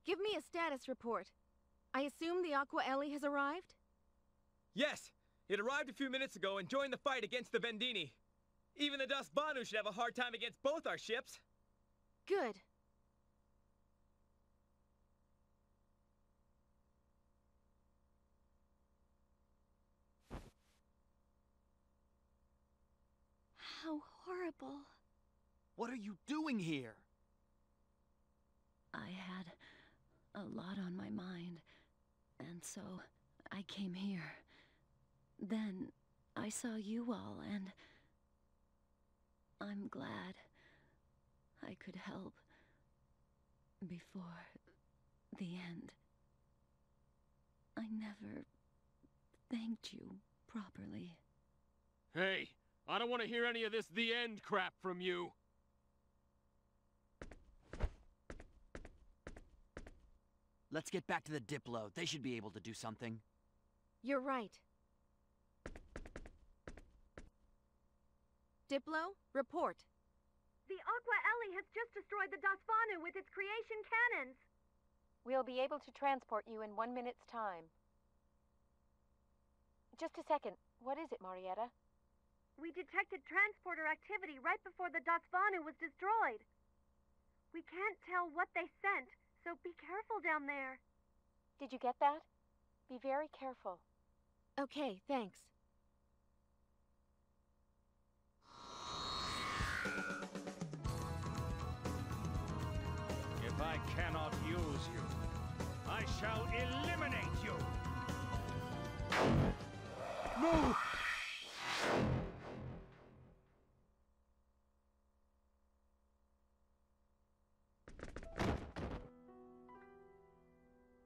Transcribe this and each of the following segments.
Give me a status report. I assume the Aqua Ellie has arrived? Yes! It arrived a few minutes ago and joined the fight against the Vendini. Even the Dust Banu should have a hard time against both our ships. Good. How horrible. What are you doing here? I had a lot on my mind, and so I came here. Then I saw you all, and I'm glad I could help before the end. I never thanked you properly. Hey, I don't want to hear any of this "the end" crap from you. Let's get back to the Diplo. They should be able to do something. You're right. Diplo, report. The Aqua Ellie has just destroyed the Dasvanu with its creation cannons. We'll be able to transport you in 1 minute's time. Just a second. What is it, Marietta? We detected transporter activity right before the Dasvanu was destroyed. We can't tell what they sent, so be careful down there. Did you get that? Be very careful. Okay, thanks. If I cannot use you, I shall eliminate you! No!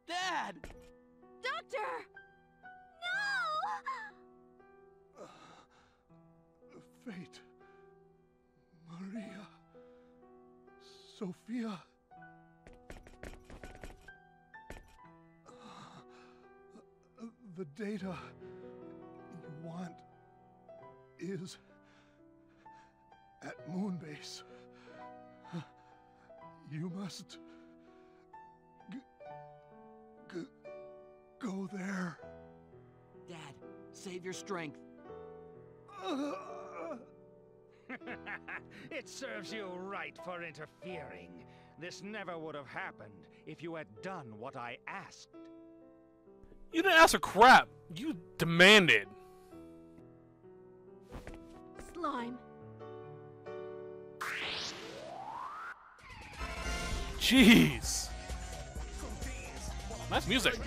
Dad! Doctor! No! Fate. Maria. Sophia. The data you want is at Moonbase. You must go there. Dad, save your strength. It serves you right for interfering. This never would have happened if you had done what I asked. You didn't ask for crap. You demanded. Slime. Jeez. Nice music.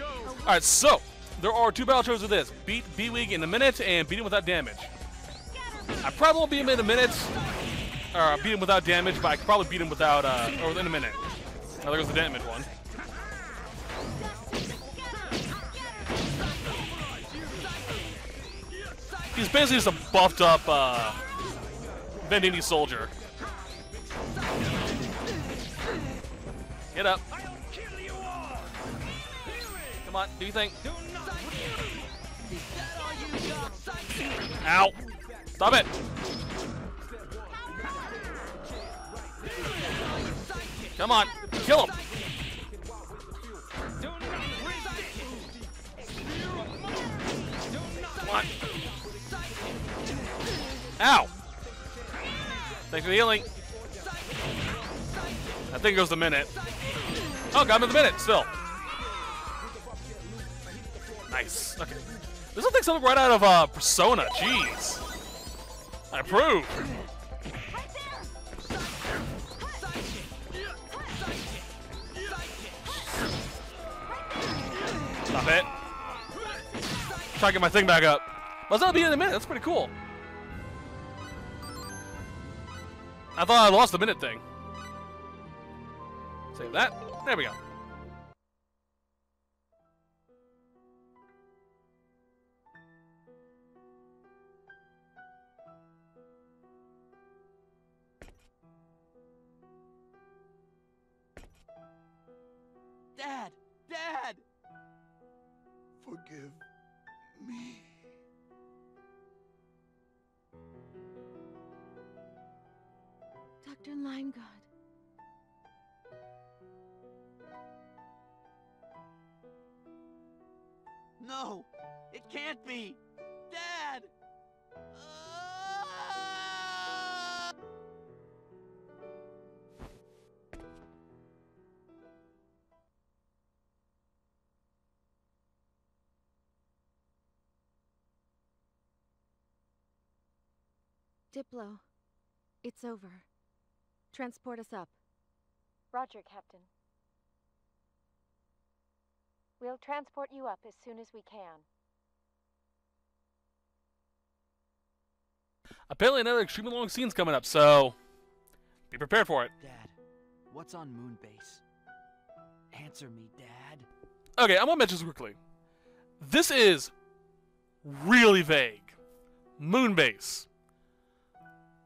Alright, so there are 2 battle trophies of this. Beat B-Wig in a minute and beat him without damage. I probably won't beat him in a minute. Or beat him without damage, but I could probably beat him without, or within a minute. Oh, there goes the damage one. He's basically just a buffed up Vendini soldier. Get up. Come on, do you think? Ow. Stop it. Come on, kill him. Come on. Ow! Thanks for the healing. I think it goes the minute. Oh, got him in the minute, still. Nice. Okay. This looks like something right out of Persona. Jeez. I approve. Stop it. Try to get my thing back up. Well, that'll be in a minute. That's pretty cool. I thought I lost the minute thing. Save that. There we go. Dad! Dad! Forgive me. Dr. Limegod. No! It can't be! Dad! Diplo, it's over. Transport us up. Roger, Captain. We'll transport you up as soon as we can. Apparently another extremely long scene's coming up, so be prepared for it. Dad, what's on Moonbase? Answer me, Dad. Okay, I'm gonna mention this quickly. This is really vague. Moonbase.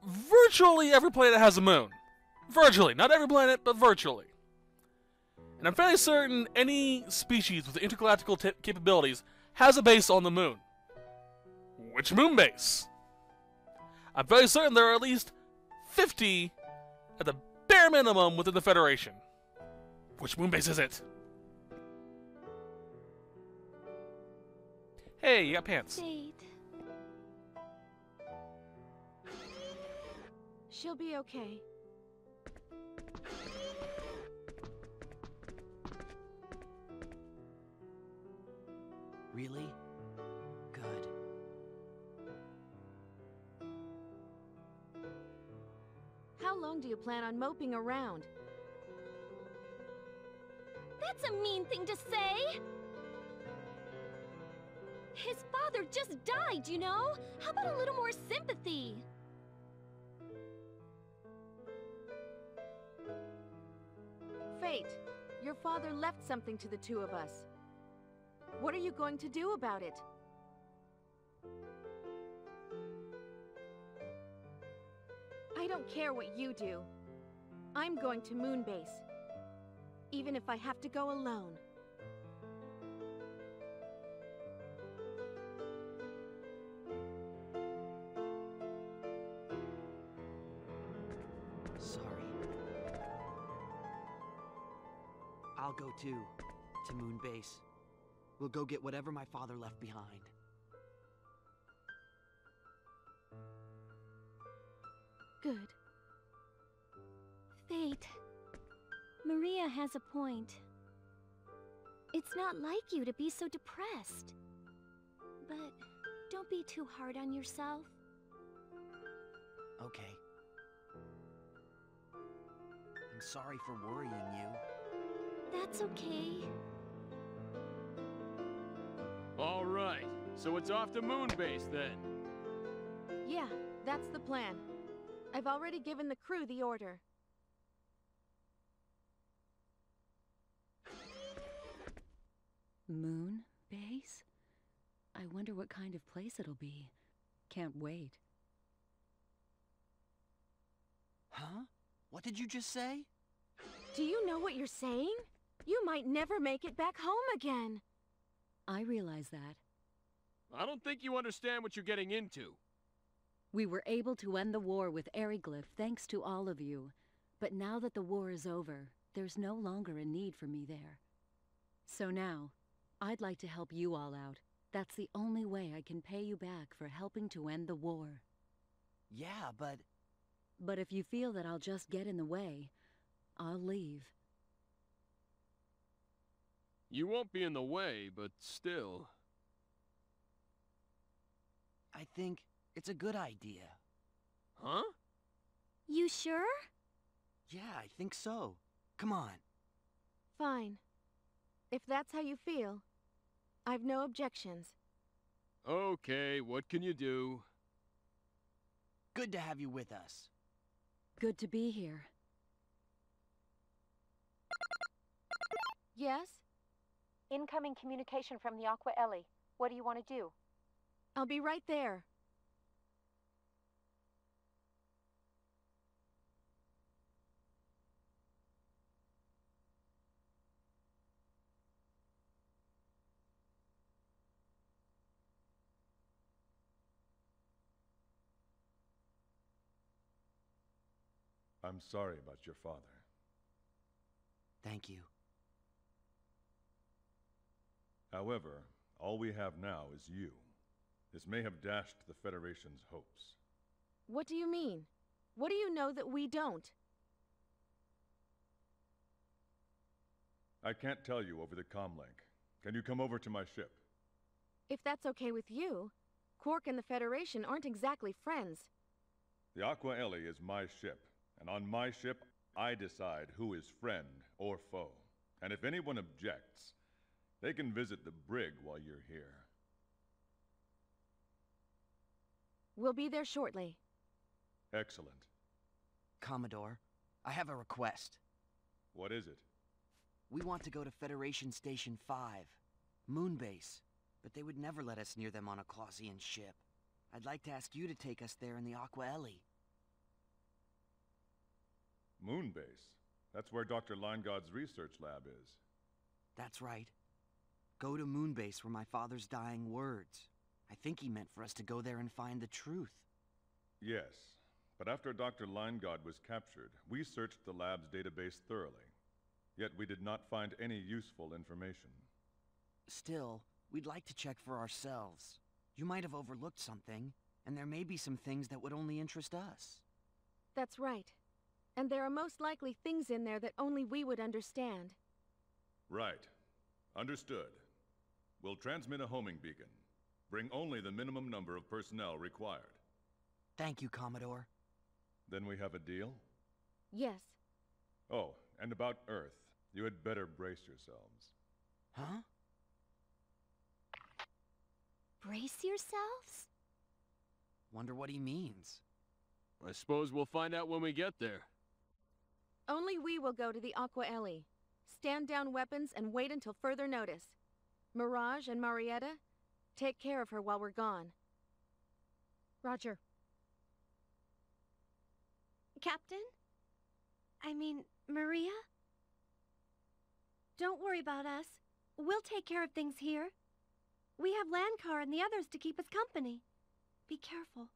Virtually every planet has a moon. Virtually. Not every planet, but virtually. And I'm fairly certain any species with intergalactical capabilities has a base on the moon. Which moon base? I'm fairly certain there are at least 50 at the bare minimum within the Federation. Which moon base is it? Hey, you got pants. Fate. She'll be okay. Really? Good. How long do you plan on moping around? That's a mean thing to say! His father just died, you know? How about a little more sympathy? Fate, your father left something to the two of us. What are you going to do about it? I don't care what you do. I'm going to Moonbase. Even if I have to go alone. Sorry. I'll go too, to Moonbase. We'll go get whatever my father left behind. Good. Fate. Maria has a point. It's not like you to be so depressed. But don't be too hard on yourself. Okay. I'm sorry for worrying you. That's okay. All right, so it's off to Moonbase then. Yeah, that's the plan. I've already given the crew the order. Moon base? I wonder what kind of place it'll be. Can't wait. Huh? What did you just say? Do you know what you're saying? You might never make it back home again. I realize that. I don't think you understand what you're getting into. We were able to end the war with Eriglyph thanks to all of you. But now that the war is over, there's no longer a need for me there. So now, I'd like to help you all out. That's the only way I can pay you back for helping to end the war. Yeah, but... But if you feel that I'll just get in the way, I'll leave. You won't be in the way, but still. I think it's a good idea. Huh? You sure? Yeah, I think so. Come on. Fine. If that's how you feel, I've no objections. Okay, what can you do? Good to have you with us. Good to be here. Yes? Incoming communication from the Aqua Ellie. What do you want to do? I'll be right there. I'm sorry about your father. Thank you. However, All we have now is you. This may have dashed the Federation's hopes. What do you mean? What do you know that we don't? I can't tell you over the comlink. Can you come over to my ship? If that's okay with you, Quark and the Federation aren't exactly friends. The Aqua Ellie is my ship, and on my ship, I decide who is friend or foe. And if anyone objects, they can visit the brig while you're here. We'll be there shortly. Excellent. Commodore, I have a request. What is it? We want to go to Federation Station 5, Moonbase, but they would never let us near them on a Clausian ship. I'd like to ask you to take us there in the Aqua Ellie. Moonbase? That's where Dr. Linegod's research lab is. That's right. Go to Moonbase where my father's dying words. I think he meant for us to go there and find the truth. Yes, but after Dr. Linegod was captured, we searched the lab's database thoroughly. Yet we did not find any useful information. Still, we'd like to check for ourselves. You might have overlooked something, and there may be some things that would only interest us. That's right. And there are most likely things in there that only we would understand. Right. Understood. We'll transmit a homing beacon. Bring only the minimum number of personnel required. Thank you, Commodore. Then we have a deal? Yes. Oh, and about Earth. You had better brace yourselves. Huh? Brace yourselves? Wonder what he means. I suppose we'll find out when we get there. Only we will go to the Aqua Ellie. Stand down weapons and wait until further notice. Mirage and Marietta, take care of her while we're gone. Roger. Captain? I mean, Maria? Don't worry about us. We'll take care of things here. We have Landcar and the others to keep us company. Be careful.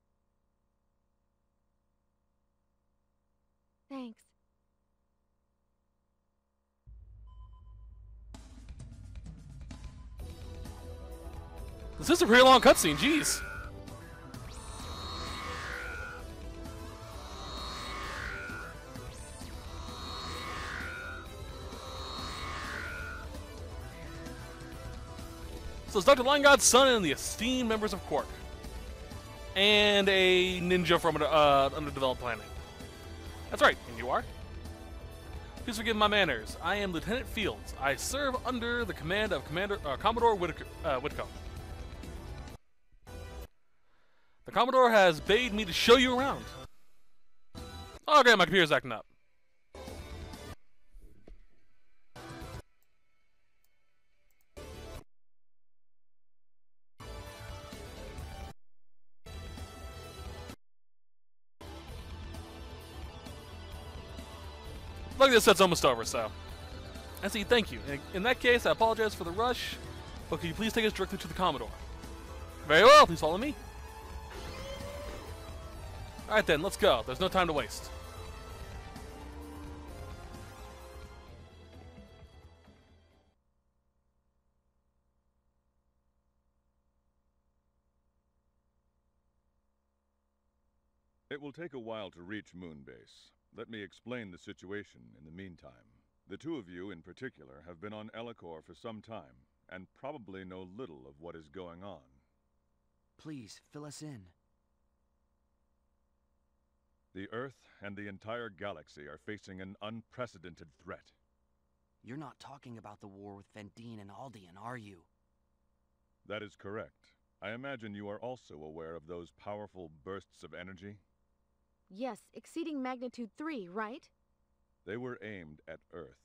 Thanks. This is a pretty long cutscene, jeez. So it's Dr. Linegod's son and the esteemed members of Quark. And a ninja from an underdeveloped planet. That's right, and you are? Please forgive my manners. I am Lieutenant Fields. I serve under the command of Commodore Whitcomb. The Commodore has bade me to show you around. Okay, my computer's acting up. Look, this set's almost over, so. I see, thank you. In that case, I apologize for the rush, but could you please take us directly to the Commodore? Very well, please follow me. Alright then, let's go. There's no time to waste. It will take a while to reach Moonbase. Let me explain the situation in the meantime. The two of you in particular have been on Ellicor for some time, and probably know little of what is going on. Please, fill us in. The Earth and the entire galaxy are facing an unprecedented threat. You're not talking about the war with Vendine and Aldean, are you? That is correct. I imagine you are also aware of those powerful bursts of energy? Yes, exceeding magnitude 3, right? They were aimed at Earth.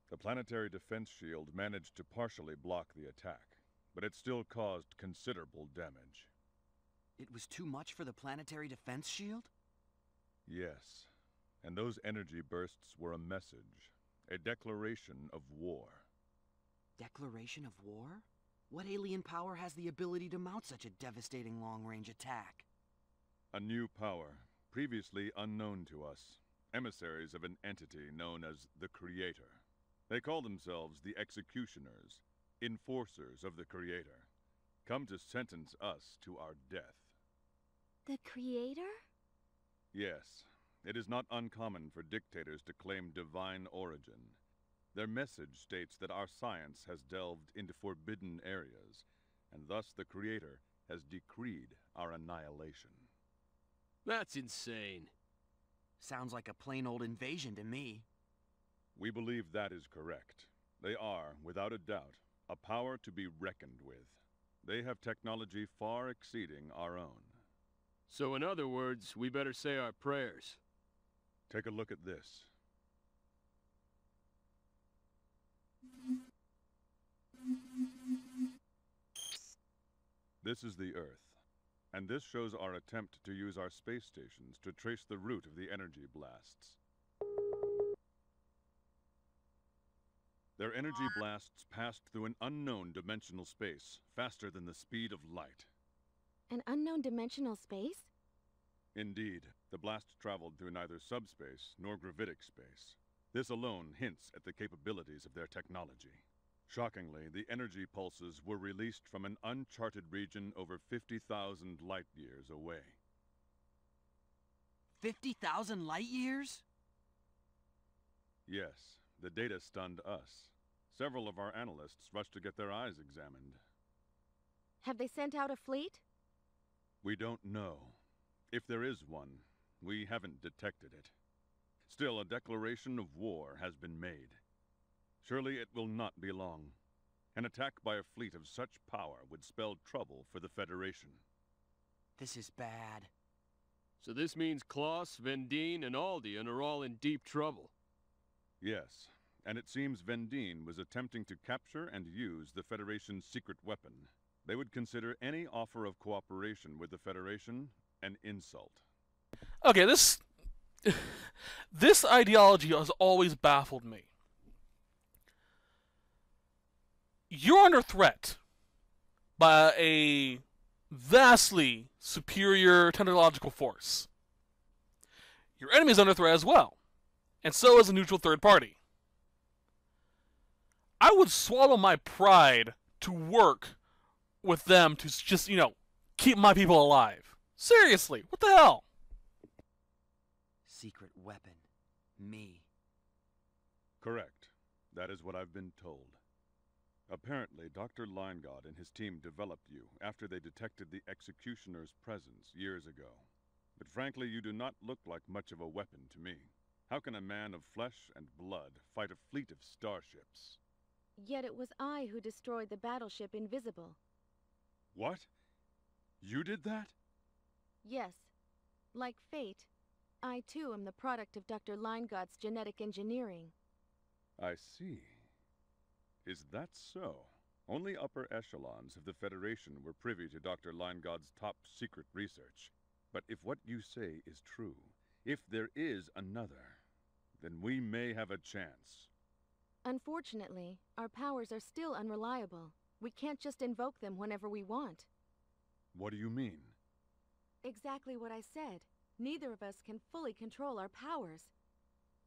The planetary defense shield managed to partially block the attack, but it still caused considerable damage. It was too much for the planetary defense shield? Yes, and those energy bursts were a message, a declaration of war. Declaration of war? What alien power has the ability to mount such a devastating long-range attack? A new power, previously unknown to us, emissaries of an entity known as the Creator. They call themselves the Executioners, enforcers of the Creator. come to sentence us to our death. The Creator? Yes, it is not uncommon for dictators to claim divine origin. Their message states that our science has delved into forbidden areas, and thus the Creator has decreed our annihilation. That's insane. Sounds like a plain old invasion to me. We believe that is correct. They are, without a doubt, a power to be reckoned with. They have technology far exceeding our own. So in other words, we better say our prayers. Take a look at this. This is the Earth, and this shows our attempt to use our space stations to trace the route of the energy blasts. Their energy blasts passed through an unknown dimensional space, faster than the speed of light. An unknown dimensional space? Indeed, the blast traveled through neither subspace nor gravitic space. This alone hints at the capabilities of their technology. Shockingly, the energy pulses were released from an uncharted region over 50,000 light-years away. 50,000 light-years? Yes, the data stunned us. Several of our analysts rushed to get their eyes examined. Have they sent out a fleet? We don't know. If there is one, we haven't detected it. Still, a declaration of war has been made. Surely it will not be long. An attack by a fleet of such power would spell trouble for the Federation. This is bad. So this means Klaus, Vendine, and Aldian are all in deep trouble. Yes, and it seems Vendine was attempting to capture and use the Federation's secret weapon. They would consider any offer of cooperation with the Federation an insult. Okay, this ideology has always baffled me. You're under threat by a vastly superior technological force. Your enemy is under threat as well, and so is a neutral third party. I would swallow my pride to work with them to just, keep my people alive. Seriously, what the hell? Secret weapon. Me. Correct. That is what I've been told. Apparently, Dr. Linegaard and his team developed you after they detected the Executioner's presence years ago. But frankly, you do not look like much of a weapon to me. How can a man of flesh and blood fight a fleet of starships? Yet it was I who destroyed the battleship Invisible. What? You did that? Yes. Like fate, I too am the product of Dr. Linegaard's genetic engineering. I see. Is that so? Only upper echelons of the Federation were privy to Dr. Linegaard's top secret research. But if what you say is true, if there is another, then we may have a chance. Unfortunately, our powers are still unreliable. We can't just invoke them whenever we want. What do you mean? Exactly what I said. Neither of us can fully control our powers.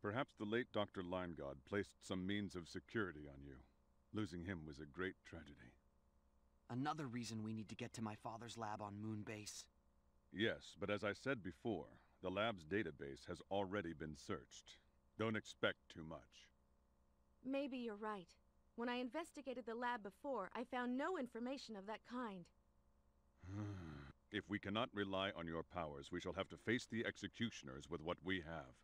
Perhaps the late Dr. Linegaard placed some means of security on you. Losing him was a great tragedy. Another reason we need to get to my father's lab on Moonbase. Yes, but as I said before, the lab's database has already been searched. Don't expect too much. Maybe you're right. When I investigated the lab before, I found no information of that kind. If we cannot rely on your powers, we shall have to face the Executioners with what we have.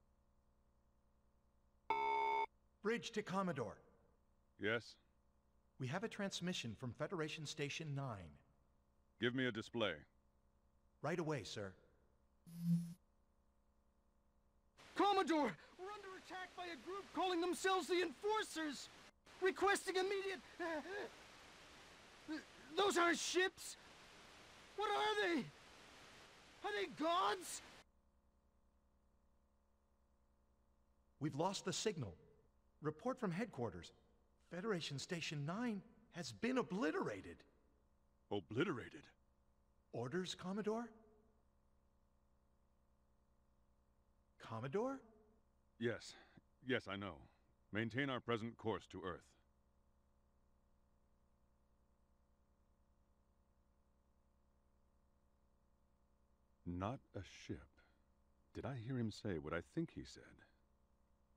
Bridge to Commodore. Yes? We have a transmission from Federation Station 9. Give me a display. Right away, sir. Commodore! We're under attack by a group calling themselves the Enforcers! Requesting immediate... Those aren't ships! What are they? Are they gods? We've lost the signal. Report from headquarters. Federation Station 9 has been obliterated. Obliterated? Orders, Commodore? Commodore? Yes. Yes, I know. Maintain our present course to Earth. not a ship. Did I hear him say what I think he said?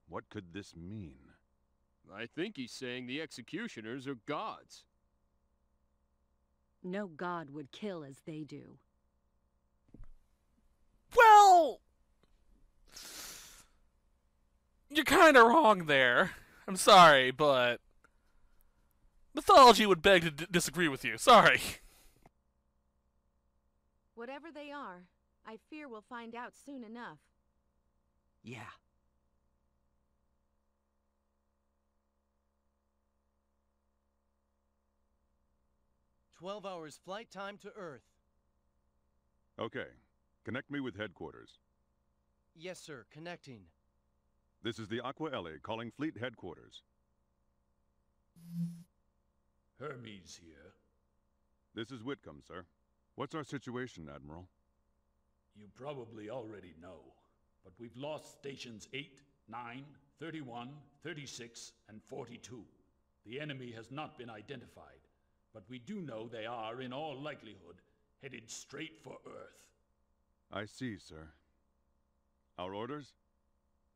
What could this mean? I think he's saying the executioners are gods. No god would kill as they do. Well, you're kind of wrong there. I'm sorry, but mythology would beg to disagree with you. Sorry. Whatever they are, I fear we'll find out soon enough. Yeah. "12 hours flight time to Earth." Okay. Connect me with headquarters. Yes, sir. Connecting. This is the Aqua Ellie calling fleet headquarters. Hermes here. This is Whitcomb, sir. What's our situation, Admiral? You probably already know, but we've lost stations 8, 9, 31, 36, and 42. The enemy has not been identified, but we do know they are, in all likelihood, headed straight for Earth. I see, sir. Our orders?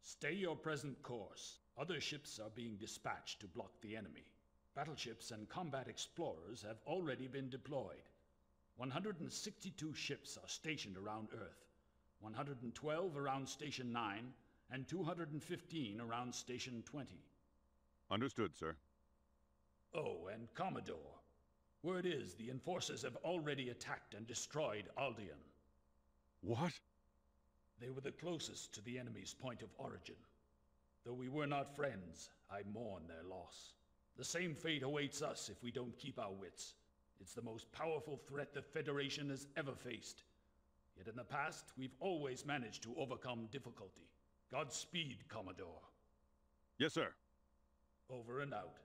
Stay your present course. Other ships are being dispatched to block the enemy. Battleships and combat explorers have already been deployed. 162 ships are stationed around Earth, 112 around Station 9, and 215 around Station 20. Understood, sir. Oh, and Commodore. Word is the Enforcers have already attacked and destroyed Aldean. What? They were the closest to the enemy's point of origin. Though we were not friends, I mourn their loss. The same fate awaits us if we don't keep our wits. It's the most powerful threat the Federation has ever faced. Yet in the past, we've always managed to overcome difficulty. Godspeed, Commodore. Yes, sir. Over and out.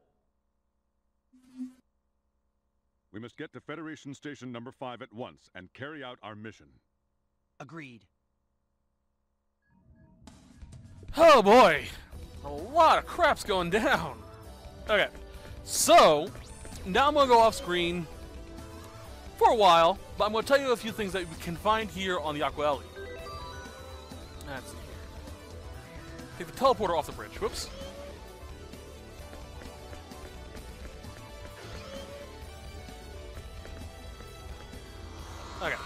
We must get to Federation Station number 5 at once and carry out our mission. Agreed. Oh boy, a lot of crap's going down. Okay, so now I'm gonna go off screen for a while, but I'm gonna tell you a few things that we can find here on the Aqua Ellie. Let's see here. Take the teleporter off the bridge. Whoops. Okay.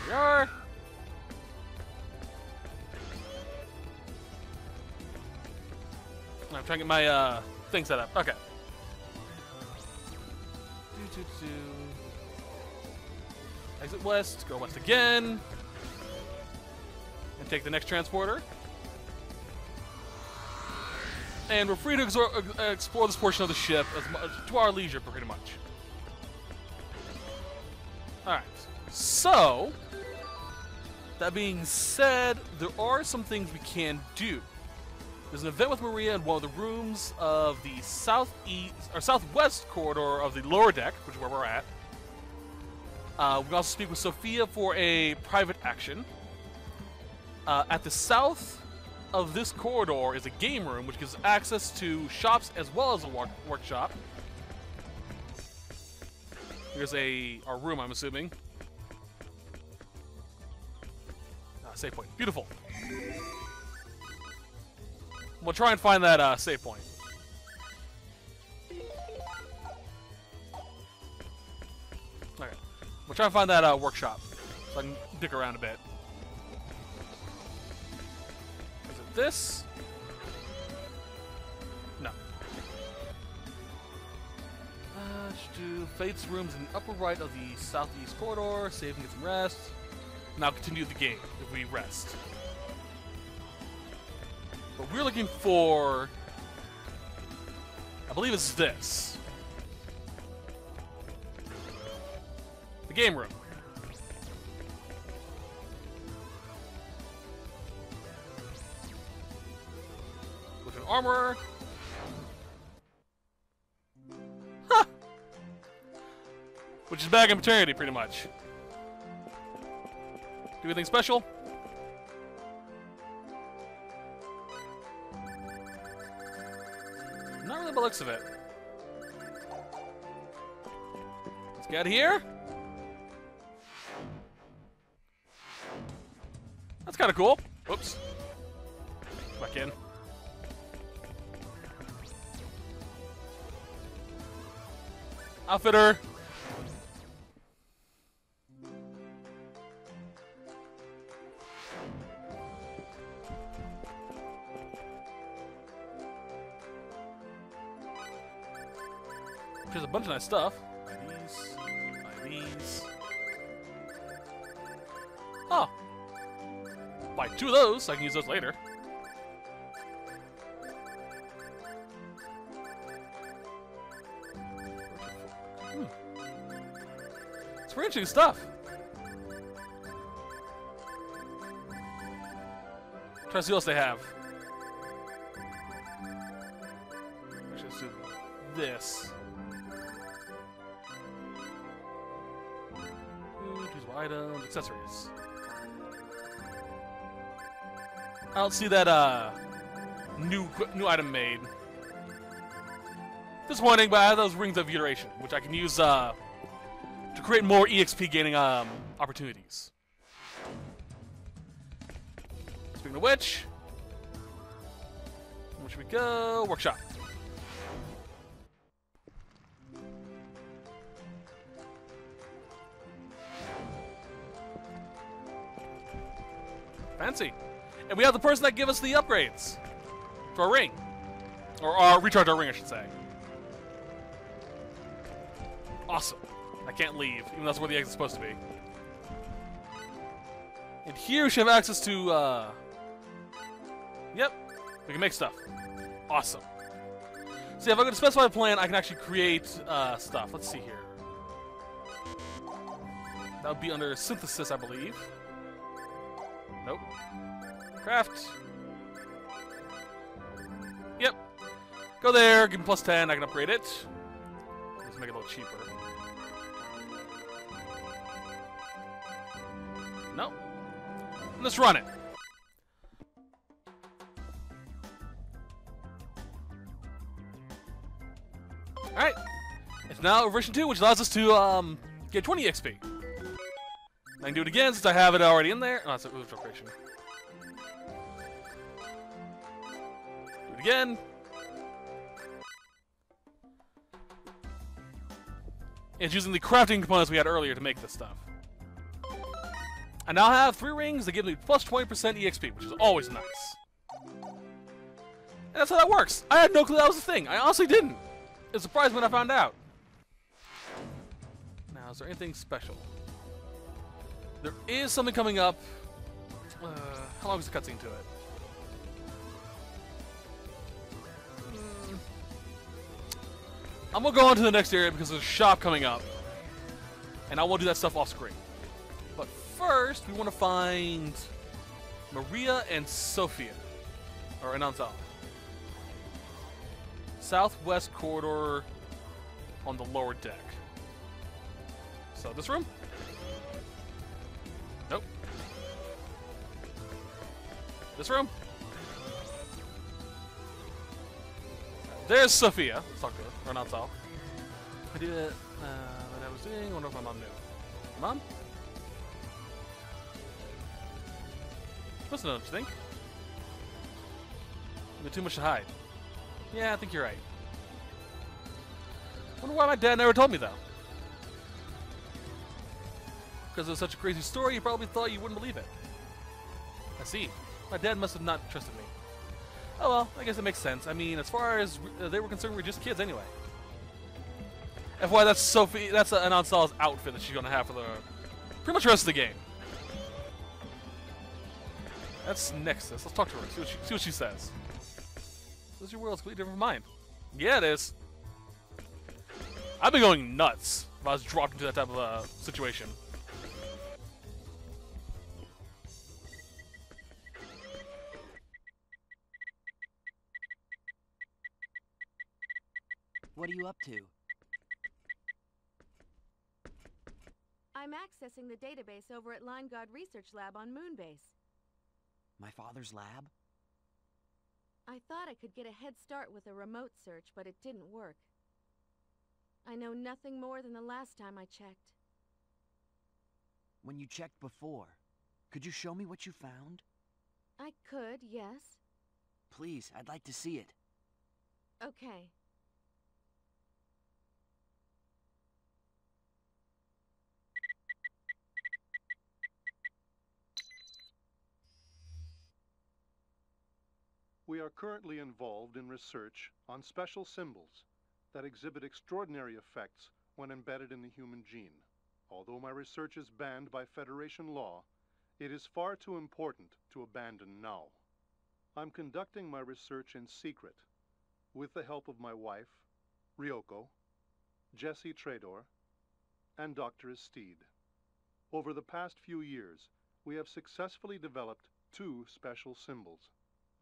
Here we are. I'm trying to get my thing set up. Okay. Exit west, go west again. And take the next transporter. And we're free to explore this portion of the ship as much, to our leisure, pretty much. Alright, so, that being said, there are some things we can do. There's an event with Maria in one of the rooms of the southwest corridor of the lower deck, which is where we're at. We can also speak with Sophia for a private action. At the south of this corridor is a game room, which gives access to shops as well as a workshop. Here's our room, I'm assuming. Save point. Beautiful. We'll try and find that save point. Okay. We'll try and find that workshop so I can dick around a bit. Is it this? No. Fate's rooms in the upper right of the southeast corridor. Save and get some rest. Now continue the game if we rest. But we're looking for, I believe it's this. The game room. With an armorer. Huh! Which is back in maternity, pretty much. Do anything special? Not really by the looks of it. Let's get here. That's kind of cool. Whoops. Back in. Outfitter. There's a bunch of nice stuff. IVs. Oh. Buy 2 of those, so I can use those later. It's pretty interesting stuff. Try to see what else they have. Actually, let's do this. Usable items, accessories. I don't see that new item made. Disappointing, but I have those rings of iteration, which I can use to create more EXP gaining opportunities. Speaking of which, where should we go? Workshop. Fancy. And we have the person that give us the upgrades to our ring. Or recharge our ring, I should say. Awesome. I can't leave, even though that's where the exit's supposed to be. And here we should have access to, Yep. We can make stuff. Awesome. See, if I'm going to specify a plan, I can actually create, stuff. Let's see here. That would be under synthesis, I believe. Nope. Craft. Yep. Go there, give me plus 10, I can upgrade it. Let's make it a little cheaper. Nope. Let's run it. Alright. It's now version 2, which allows us to get 20 XP. I can do it again since I have it already in there. Oh, that's a virtual creation. Do it again. It's using the crafting components we had earlier to make this stuff. I now have 3 rings that give me plus 20% EXP, which is always nice. And that's how that works. I had no clue that was a thing. I honestly didn't. It surprised me when I found out. Now, is there anything special? There is something coming up. How long is the cutscene to it? I'm gonna go on to the next area because there's a shop coming up. And I will do that stuff off screen. But first, we want to find Maria and Sophia. Or Anantal. Southwest corridor on the lower deck. So, this room? Nope. This room? There's Sophia. Let's talk to her. Or not so. I did it. What I was doing. I wonder if my mom knew. Mom? Supposed to know, don't you think? You got too much to hide. Yeah, I think you're right. Wonder why my dad never told me though. Because it was such a crazy story, you probably thought you wouldn't believe it. I see. My dad must have not trusted me. Oh well, I guess it makes sense. I mean, as far as they were concerned, we were just kids anyway. FYI, that's Sophie. That's Anansal's outfit that she's gonna have for the pretty much the rest of the game. That's Nexus. Let's talk to her. See what she says. This is your world's completely different from mine. Yeah, it is. I'd be going nuts if I was dropped into that type of situation. What are you up to? I'm accessing the database over at Line God Research Lab on Moonbase. My father's lab? I thought I could get a head start with a remote search, but it didn't work. I know nothing more than the last time I checked. When you checked before, Could you show me what you found? I could, yes. Please, I'd like to see it. Okay. We are currently involved in research on special symbols that exhibit extraordinary effects when embedded in the human gene. Although my research is banned by Federation law, it is far too important to abandon now. I'm conducting my research in secret, with the help of my wife, Ryoko, Jesse Trador, and Dr. Estede. Over the past few years, we have successfully developed two special symbols: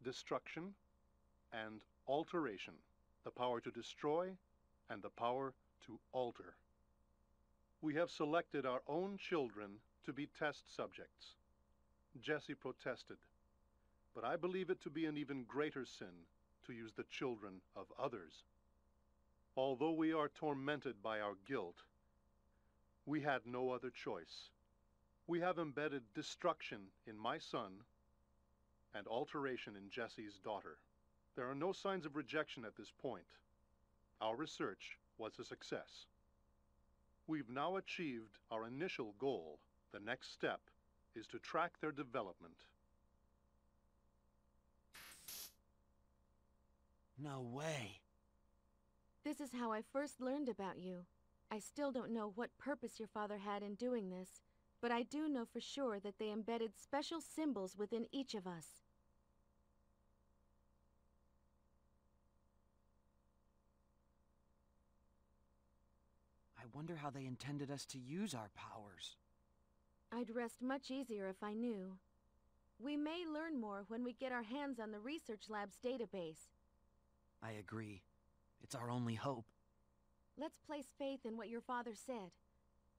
destruction and alteration, the power to destroy and the power to alter. We have selected our own children to be test subjects. Jesse protested, but I believe it to be an even greater sin to use the children of others. Although we are tormented by our guilt, we had no other choice. We have embedded destruction in my son and alteration in Jesse's daughter. There are no signs of rejection at this point. Our research was a success. We've now achieved our initial goal. The next step is to track their development. No way. This is how I first learned about you. I still don't know what purpose your father had in doing this, but I do know for sure that they embedded special symbols within each of us. I wonder how they intended us to use our powers. I'd rest much easier if I knew. We may learn more when we get our hands on the research lab's database. I agree. It's our only hope. Let's place faith in what your father said.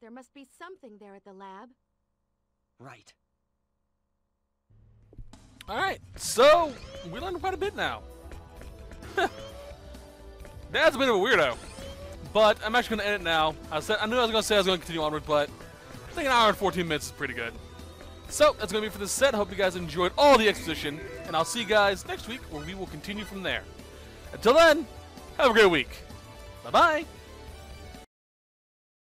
There must be something there at the lab. Right. Alright, so we learned quite a bit now. Dad's a bit of a weirdo. But I'm actually going to end it now. I knew I was going to say I was going to continue onward, but I think an hour and 14 minutes is pretty good. So, that's going to be for this set. I hope you guys enjoyed all the exposition, and I'll see you guys next week where we will continue from there. Until then, have a great week. Bye-bye.